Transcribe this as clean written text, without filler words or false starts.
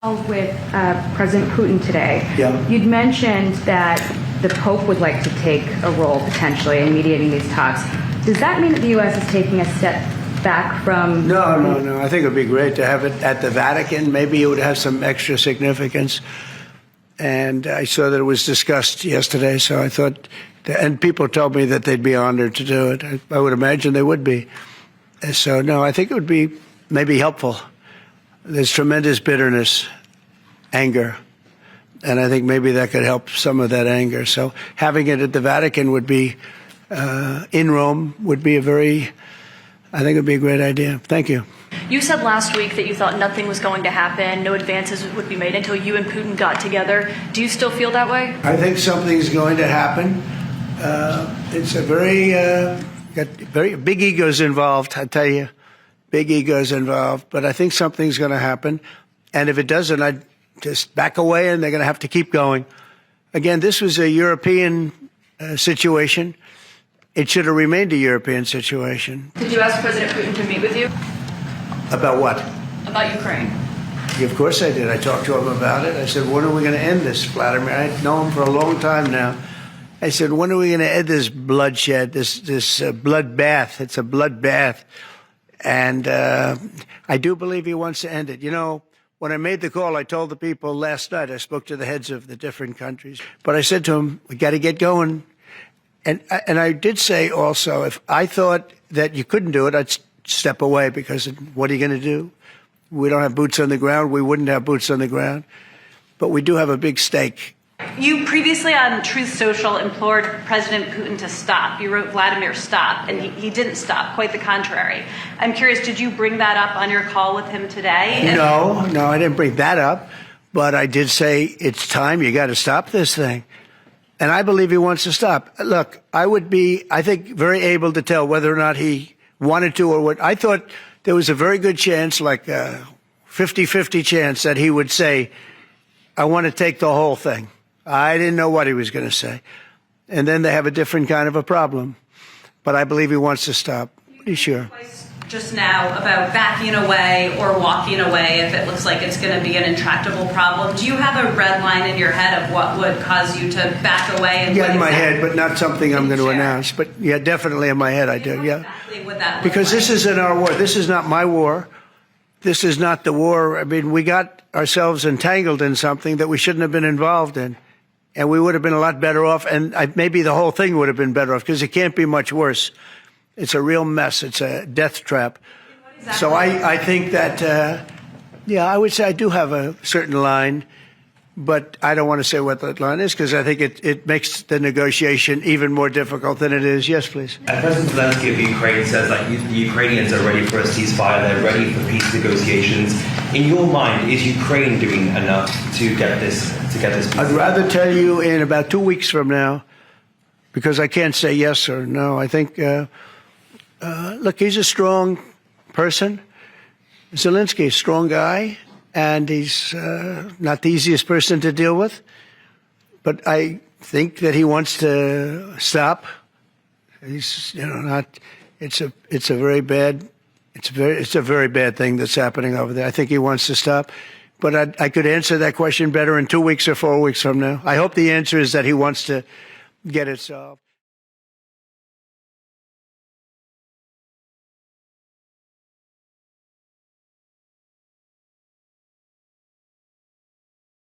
With President Putin today. Yeah. You'd mentioned that the Pope would like to take a role potentially in mediating these talks. Does that mean that the U.S. is taking a step back from... No. I think it would be great to have it at the Vatican. Maybe it would have some extra significance. And I saw that it was discussed yesterday, so I thought... And people told me that they'd be honored to do it. I would imagine they would be. So, no, I think it would be maybe helpful. There's tremendous bitterness, anger, and I think maybe that could help some of that anger. So having it at the Vatican would be, in Rome, would be I think it would be a great idea. Thank you. You said last week that you thought nothing was going to happen, no advances would be made until you and Putin got together. Do you still feel that way? I think something's going to happen. It's a got very big egos involved, I tell you. Big egos involved, but I think something's going to happen. And if it doesn't, I'd just back away and they're going to have to keep going. Again, this was a European situation. It should have remained a European situation. Did you ask President Putin to meet with you? About what? About Ukraine. Of course I did. I talked to him about it. I said, when are we going to end this, Vladimir? I know him for a long time now. I said, when are we going to end this bloodshed, this bloodbath? It's a bloodbath. And I do believe he wants to end it. You know, when I made the call, I told the people last night, I spoke to the heads of the different countries, but I said to them, we got to get going. And I did say also, if I thought that you couldn't do it, I'd step away, because what are you going to do? We don't have boots on the ground. We wouldn't have boots on the ground. But we do have a big stake. You previously on Truth Social implored President Putin to stop. You wrote Vladimir, stop, and he didn't stop, quite the contrary. I'm curious, did you bring that up on your call with him today? No, I didn't bring that up, but I did say it's time, you got to stop this thing. And I believe he wants to stop. Look, I would be, I think, very able to tell whether or not he wanted to or what. I thought there was a very good chance, like a 50-50 chance, that he would say, I want to take the whole thing. I didn't know what he was going to say. And then they have a different kind of a problem. But I believe he wants to stop. Pretty sure. Just now about backing away or walking away if it looks like it's going to be an intractable problem. Do you have a red line in your head of what would cause you to back away? And yeah, in my head, but not something I'm going to announce. But yeah, definitely in my head I do, yeah. Exactly would that because this isn't our war. This is not my war. This is not the war. I mean, we got ourselves entangled in something that we shouldn't have been involved in. And we would have been a lot better off, and maybe the whole thing would have been better off, because it can't be much worse. It's a real mess. It's a death trap. Exactly. So I think that, yeah, I would say I do have a certain line, but I don't want to say what that line is, because I think it makes the negotiation even more difficult than it is. Yes, please. President Zelensky of Ukraine says that the Ukrainians are ready for a ceasefire. They're ready for peace negotiations. In your mind, is Ukraine doing enough to get this peace? I'd rather tell you in about 2 weeks from now, because I can't say yes or no. I think, look, he's a strong person. Zelensky, a strong guy. And he's not the easiest person to deal with, but I think that he wants to stop. He's, not. It's a very bad thing that's happening over there. I think he wants to stop, but I could answer that question better in 2 weeks or 4 weeks from now. I hope the answer is that he wants to get it solved.